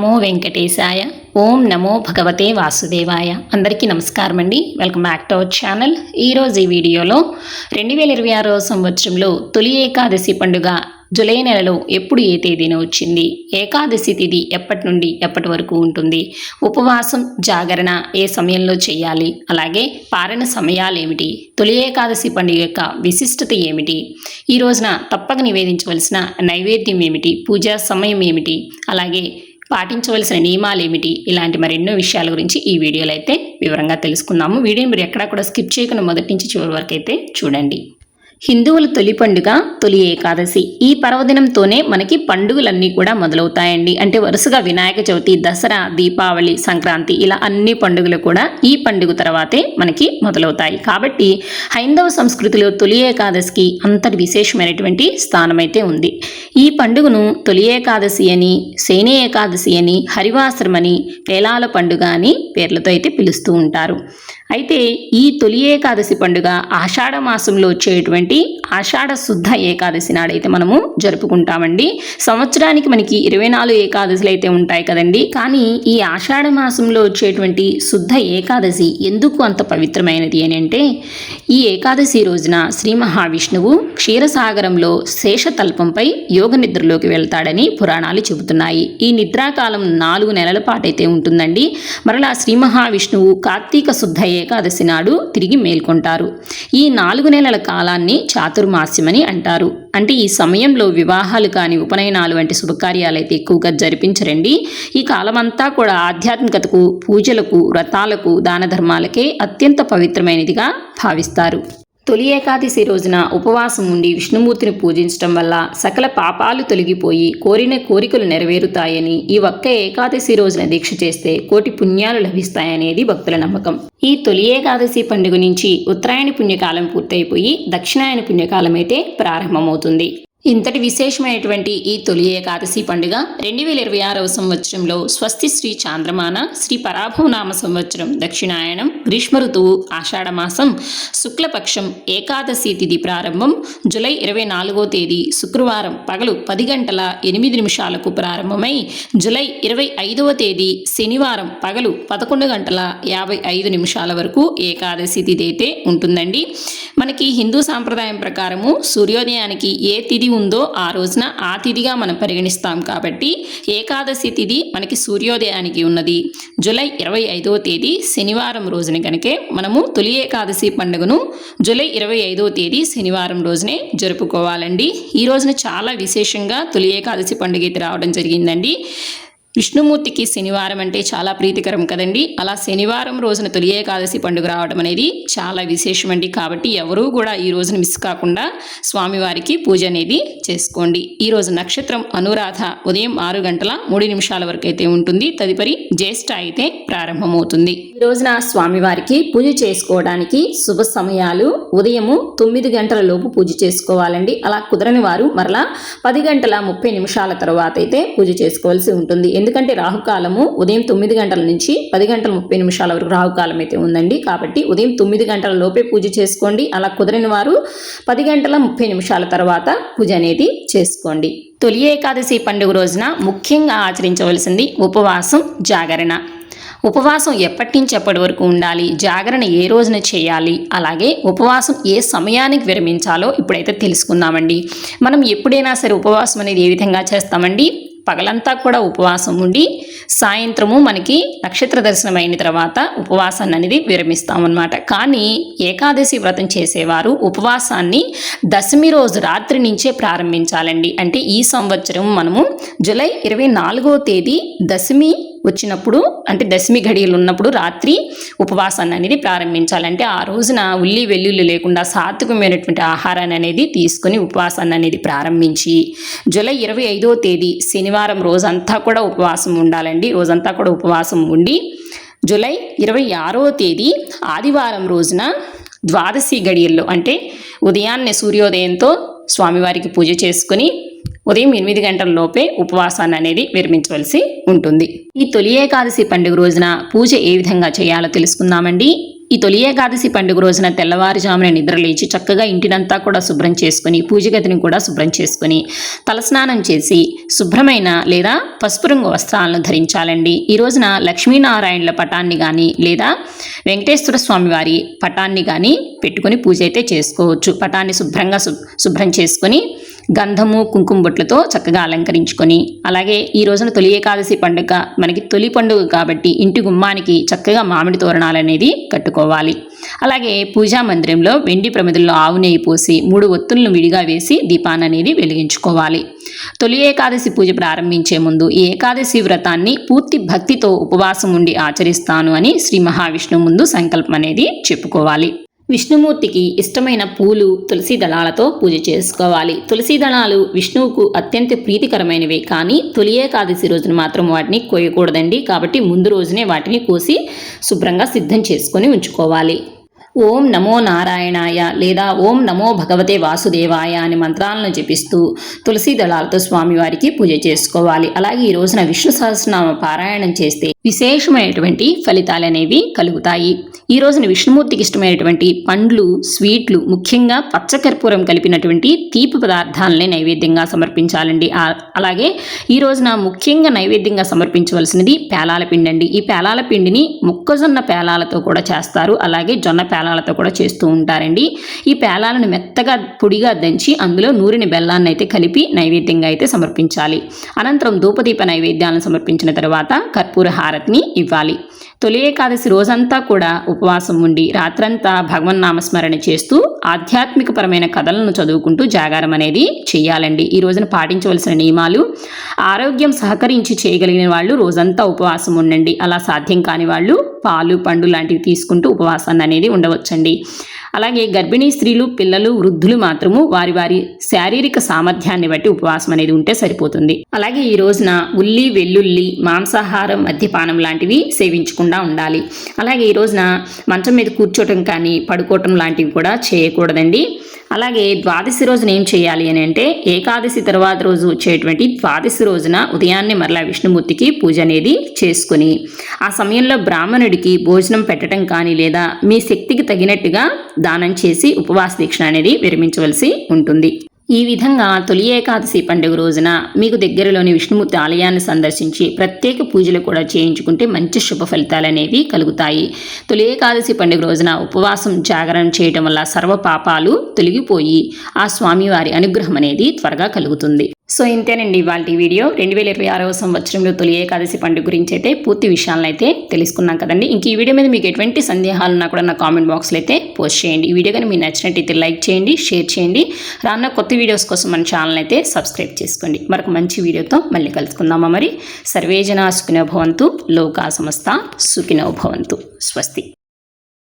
నమో వెంకటేశాయ. ఓం నమో భగవతే వాసుదేవాయ. అందరికీ నమస్కారం అండి. Welcome back to our channel. ఈరోజు ఈ వీడియోలో 2026 సంవత్సరంలో తొలి ఏకాదశి పండుగ జూలై నెలలో ఎప్పుడు ఏ తేదీన వచ్చింది, ఏకాదశి తిథి ఎప్పటి నుండి ఎప్పటి వరకు ఉంటుంది, ఉపవాసం జాగరణ ఏ సమయంలో చేయాలి, అలాగే పారణ సమయాలు ఏమిటి, తొలి ఏకాదశి పండుగ యొక్క విశిష్టత ఏమిటి, ఈ రోజున తప్పక నివేదించవలసిన నైవేద్యం ఏమిటి, పూజా సమయం ఏమిటి, అలాగే పాటించవలసిన నియమాలు ఏమిటి, ఇలాంటి మరెన్నో విషయాల గురించి ఈ వీడియోలో అయితే వివరంగా తెలుసుకుందాము. వీడియోని మీరు ఎక్కడా కూడా స్కిప్ చేయకుండా మొదటి నుంచి చివరి వరకు అయితే చూడండి. హిందువుల తొలి పండుగ తొలి ఏకాదశి. ఈ పర్వదినంతోనే మనకి పండుగలన్నీ కూడా మొదలవుతాయండి. అంటే వరుసగా వినాయక చవితి, దసరా, దీపావళి, సంక్రాంతి ఇలా అన్ని పండుగలు కూడా ఈ పండుగ తర్వాతే మనకి మొదలవుతాయి. కాబట్టి హైందవ సంస్కృతిలో తొలి ఏకాదశికి అంతటి విశేషమైనటువంటి స్థానం అయితే ఉంది. ఈ పండుగను తొలి ఏకాదశి అని, శయని ఏకాదశి అని, హరివాసరం అని, పేలాల పండుగ అని పేర్లతో అయితే పిలుస్తూ ఉంటారు. అయితే ఈ తొలి ఏకాదశి పండుగ ఆషాఢ మాసంలో వచ్చేటువంటి ఆషాఢ శుద్ధ ఏకాదశి నాడైతే మనము జరుపుకుంటామండి. సంవత్సరానికి మనకి 24 ఏకాదశులు అయితే ఉంటాయి కదండి. కానీ ఈ ఆషాఢ మాసంలో వచ్చేటువంటి శుద్ధ ఏకాదశి ఎందుకు అంత పవిత్రమైనది అని అంటే, ఈ ఏకాదశి రోజున శ్రీ మహావిష్ణువు క్షీరసాగరంలో శేషతల్పంపై యోగ నిద్రలోకి వెళ్తాడని పురాణాలు చెబుతున్నాయి. ఈ నిద్రాకాలం 4 నెలల పాటైతే ఉంటుందండి. మరలా శ్రీ మహావిష్ణువు కార్తీక శుద్ధ ఏకాదశి నాడు తిరిగి మేల్కొంటారు. ఈ 4 నెలల కాలాన్ని చాతుర్మాస్యమని అంటారు. అంటే ఈ సమయంలో వివాహాలు కానీ, ఉపనయనాలు వంటి శుభకార్యాలు అయితే ఎక్కువగా జరిపించరండి. ఈ కాలమంతా కూడా ఆధ్యాత్మికతకు, పూజలకు, వ్రతాలకు, దాన ధర్మాలకే అత్యంత పవిత్రమైనదిగా భావిస్తారు. తొలి ఏకాదశి రోజున ఉపవాసం ఉండి విష్ణుమూర్తిని పూజించడం వల్ల సకల పాపాలు తొలగిపోయి కోరిన కోరికలు నెరవేరుతాయని, ఈ ఒక్క ఏకాదశి రోజున దీక్ష చేస్తే కోటి పుణ్యాలు లభిస్తాయనేది భక్తుల నమ్మకం. ఈ తొలి ఏకాదశి పండుగ నుంచి ఉత్తరాయణ పుణ్యకాలం పూర్తయిపోయి దక్షిణాయన పుణ్యకాలం అయితే ప్రారంభమవుతుంది. ఇంతటి విశేషమైనటువంటి ఈ తొలి ఏకాదశి పండుగ 2026 సంవత్సరంలో స్వస్తి శ్రీ చాంద్రమాన శ్రీ పరాభవనామ సంవత్సరం దక్షిణాయనం గ్రీష్మ ఋతువు ఆషాఢమాసం శుక్లపక్షం ఏకాదశి తిథి ప్రారంభం జూలై 24వ తేదీ శుక్రవారం పగలు 10 గంటల 8 నిమిషాలకు ప్రారంభమై జూలై 25వ తేదీ శనివారం పగలు 11 గంటల 55 నిమిషాల వరకు ఏకాదశి తిథి అయితే ఉంటుందండి. మనకి హిందూ సాంప్రదాయం ప్రకారము సూర్యోదయానికి ఏ తిథి ఉందో ఆ రోజున ఆ తిథిగా మనం పరిగణిస్తాం. కాబట్టి ఏకాదశి తిథి మనకి సూర్యోదయానికి ఉన్నది జూలై 25వ తేదీ శనివారం రోజున కనుకే మనము తొలి ఏకాదశి పండుగను జూలై 25వ తేదీ శనివారం రోజునే జరుపుకోవాలండి. ఈ రోజున చాలా విశేషంగా తొలి ఏకాదశి పండుగ అయితే రావడం జరిగిందండి. విష్ణుమూర్తికి శనివారం అంటే చాలా ప్రీతికరం కదండి. అలా శనివారం రోజున తొలి ఏకాదశి పండుగ రావడం అనేది చాలా విశేషమండి. కాబట్టి ఎవరూ కూడా ఈ రోజున మిస్ కాకుండా స్వామివారికి పూజ అనేది చేసుకోండి. ఈ రోజు నక్షత్రం అనురాధ ఉదయం 6 గంటల 3 నిమిషాల వరకు అయితే ఉంటుంది. తదుపరి జ్యేష్ఠ అయితే ప్రారంభమవుతుంది. ఈ రోజున స్వామివారికి పూజ చేసుకోవడానికి శుభ సమయాలు ఉదయము 9 గంటల లోపు పూజ చేసుకోవాలండి. అలా కుదరని వారు మరలా 10 గంటల 30 నిమిషాల తర్వాత అయితే పూజ చేసుకోవాల్సి ఉంటుంది. ఎందుకంటే రాహుకాలము ఉదయం 9 గంటల నుంచి 10 గంటల 30 నిమిషాల వరకు రాహుకాలం అయితే ఉందండి. కాబట్టి ఉదయం 9 గంటల లోపే పూజ చేసుకోండి. అలా కుదరని వారు 10 గంటల 30 నిమిషాల తర్వాత పూజ అనేది చేసుకోండి. తొలి ఏకాదశి పండుగ రోజున ముఖ్యంగా ఆచరించవలసింది ఉపవాసం, జాగరణ. ఉపవాసం ఎప్పటి నుంచి ఎప్పటి వరకు ఉండాలి, జాగరణ ఏ రోజున చేయాలి, అలాగే ఉపవాసం ఏ సమయానికి విరమించాలో ఇప్పుడైతే తెలుసుకుందామండి. మనం ఎప్పుడైనా సరే ఉపవాసం అనేది ఏ విధంగా చేస్తామండి, పగలంతా కూడా ఉపవాసం ఉండి సాయంత్రము మనకి నక్షత్ర దర్శనం అయిన తర్వాత ఉపవాసాన్ని అనేది విరమిస్తామన్నమాట. కానీ ఏకాదశి వ్రతం చేసేవారు ఉపవాసాన్ని దశమి రోజు రాత్రి నుంచే ప్రారంభించాలండి. అంటే ఈ సంవత్సరం మనము జూలై 24వ తేదీ దశమి వచ్చినప్పుడు, అంటే దశమి ఘడియలు ఉన్నప్పుడు రాత్రి ఉపవాసాన్ని అనేది ప్రారంభించాలంటే ఆ రోజున ఉల్లి వెల్లుల్లి లేకుండా సాత్వికమైనటువంటి ఆహారాన్ని అనేది తీసుకొని ఉపవాసాన్ని అనేది ప్రారంభించి జూలై 25వ తేదీ శనివారం రోజంతా కూడా ఉపవాసం ఉండాలండి. రోజంతా కూడా ఉపవాసం ఉండి జూలై 26వ తేదీ ఆదివారం రోజున ద్వాదశి గడియల్లో, అంటే ఉదయాన్నే సూర్యోదయంతో స్వామివారికి పూజ చేసుకుని ఉదయం 8 గంటల లోపే ఉపవాసాన్ని అనేది విరమించవలసి ఉంటుంది. ఈ తొలి ఏకాదశి పండుగ రోజున పూజ ఏ విధంగా చేయాలో తెలుసుకుందామండి. ఈ తొలి ఏకాదశి పండుగ రోజున తెల్లవారుజామున నిద్రలేచి చక్కగా ఇంటినంతా కూడా శుభ్రం చేసుకుని పూజ గదిని కూడా శుభ్రం చేసుకుని తలస్నానం చేసి శుభ్రమైన లేదా పసుపు రంగు వస్త్రాలను ధరించాలండి. ఈ రోజున లక్ష్మీనారాయణుల పటాన్ని కానీ లేదా వెంకటేశ్వర స్వామి వారి పటాన్ని కానీ పెట్టుకొని పూజ అయితే చేసుకోవచ్చు. పటాన్ని శుభ్రం చేసుకొని గంధము కుంకుమ బొట్లతో చక్కగా అలంకరించుకొని, అలాగే ఈ రోజున తొలి ఏకాదశి పండుగ మనకి తొలి పండుగ కాబట్టి ఇంటి గుమ్మానికి చక్కగా మామిడి తోరణాలు అనేది కట్టుకోవాలి. అలాగే పూజా మందిరంలో వెండి ప్రమిదల్లో ఆవు నెయ్యి పోసి 3 ఒత్తులను విడిగా వేసి దీపాన్ని అనేది వెలిగించుకోవాలి. తొలి ఏకాదశి పూజ ప్రారంభించే ముందు ఈ ఏకాదశి వ్రతాన్ని పూర్తి భక్తితో ఉపవాసం ఉండి ఆచరిస్తాను అని శ్రీ మహావిష్ణువు ముందు సంకల్పం అనేది చెప్పుకోవాలి. విష్ణుమూర్తికి ఇష్టమైన పూలు తులసి దళాలతో పూజ చేసుకోవాలి. తులసి దళాలు విష్ణువుకు అత్యంత ప్రీతికరమైనవే, కానీ తొలి ఏకాదశి రోజున మాత్రం వాటిని కోయకూడదండి. కాబట్టి ముందు రోజునే వాటిని కోసి శుభ్రంగా సిద్ధం చేసుకొని ఉంచుకోవాలి. ఓం నమో నారాయణాయ లేదా ఓం నమో భగవతే వాసుదేవాయ అనే మంత్రాలను జపిస్తూ తులసి దళాలతో స్వామివారికి పూజ చేసుకోవాలి. అలాగే ఈ రోజున విష్ణు సహస్రనామ పారాయణం చేస్తే విశేషమైనటువంటి ఫలితాలు అనేవి కలుగుతాయి. ఈ రోజున విష్ణుమూర్తికి ఇష్టమైనటువంటి పండ్లు, స్వీట్లు, ముఖ్యంగా పచ్చకర్పూరం కలిపినటువంటి తీపి పదార్థాలనే నైవేద్యంగా సమర్పించాలండి. అలాగే ఈ రోజున ముఖ్యంగా నైవేద్యంగా సమర్పించవలసినది పేలాల పిండి అండి. ఈ పేలాల పిండిని మొక్కజొన్న పేలాలతో కూడా చేస్తారు, అలాగే జొన్న పేలాలతో కూడా చేస్తూ ఉంటారండి. ఈ పేలాలను మెత్తగా పొడిగా దంచి అందులో నూరిన బెల్లాన్ని అయితే కలిపి నైవేద్యంగా అయితే సమర్పించాలి. అనంతరం ధూపదీప నైవేద్యాలను సమర్పించిన తర్వాత కర్పూర హారతిని ఇవ్వాలి. తొలి ఏకాదశి రోజంతా కూడా ఉపవాసం ఉండి రాత్రంతా భగవన్నామస్మరణ చేస్తూ ఆధ్యాత్మికపరమైన కథలను చదువుకుంటూ జాగారం అనేది చేయాలండి. ఈ రోజున పాటించవలసిన నియమాలు: ఆరోగ్యం సహకరించి చేయగలిగిన వాళ్ళు రోజంతా ఉపవాసం ఉండండి. అలా సాధ్యం కాని వాళ్ళు పాలు, పండు లాంటివి తీసుకుంటూ ఉపవాసాన్ని అనేది ఉండవచ్చండి. అలాగే గర్భిణీ స్త్రీలు, పిల్లలు, వృద్ధులు మాత్రము వారి వారి శారీరక సామర్థ్యాన్ని బట్టి ఉపవాసం అనేది ఉంటే సరిపోతుంది. అలాగే ఈ రోజున ఉల్లి, వెల్లుల్లి, మాంసాహారం, మద్యపానం లాంటివి సేవించకుండా ఉండాలి. అలాగే ఈ రోజున మంచం మీద కూర్చోవటం కానీ పడుకోవటం లాంటివి కూడా చేయకూడదండి. అలాగే ద్వాదశి రోజున ఏం చేయాలి అని అంటే, ఏకాదశి తర్వాత రోజు వచ్చేటువంటి ద్వాదశి రోజున ఉదయాన్నే మరలా విష్ణుమూర్తికి పూజ అనేది చేసుకుని ఆ సమయంలో బ్రాహ్మణుడికి భోజనం పెట్టడం కానీ లేదా మీ శక్తికి తగినట్టుగా దానం చేసి ఉపవాస దీక్ష అనేది విరమించవలసి ఉంటుంది. ఈ విధంగా తొలి ఏకాదశి పండుగ రోజున మీకు దగ్గరలోని విష్ణుమూర్తి ఆలయాన్ని సందర్శించి ప్రత్యేక పూజలు కూడా చేయించుకుంటే మంచి శుభ ఫలితాలు అనేవి కలుగుతాయి. తొలి ఏకాదశి పండుగ రోజున ఉపవాసం జాగరణ చేయడం వల్ల సర్వ పాపాలు తొలగిపోయి ఆ స్వామివారి అనుగ్రహం అనేది త్వరగా కలుగుతుంది. సో ఇంతేనండి ఇవాళ వీడియో. 2026వ సంవత్సరంలో తొలి ఏకాదశి పండుగ గురించి అయితే పూర్తి విషయాలను అయితే తెలుసుకున్నాం కదండి. ఇంక ఈ వీడియో మీద మీకు ఎటువంటి సందేహాలు ఉన్నా కూడా నా కామెంట్ బాక్స్లో అయితే పోస్ట్ చేయండి. ఈ వీడియో కానీ మీకు నచ్చినట్టయితే లైక్ చేయండి, షేర్ చేయండి. రానున్న కొత్త వీడియోస్ కోసం మన ఛానల్ అయితే సబ్స్క్రైబ్ చేసుకోండి. మరొక మంచి వీడియోతో మళ్ళీ కలుసుకుందామా మరి. సర్వే జనా సుఖినో భవంతు, లోకా సమస్త సుఖినో భవంతు. స్వస్తి.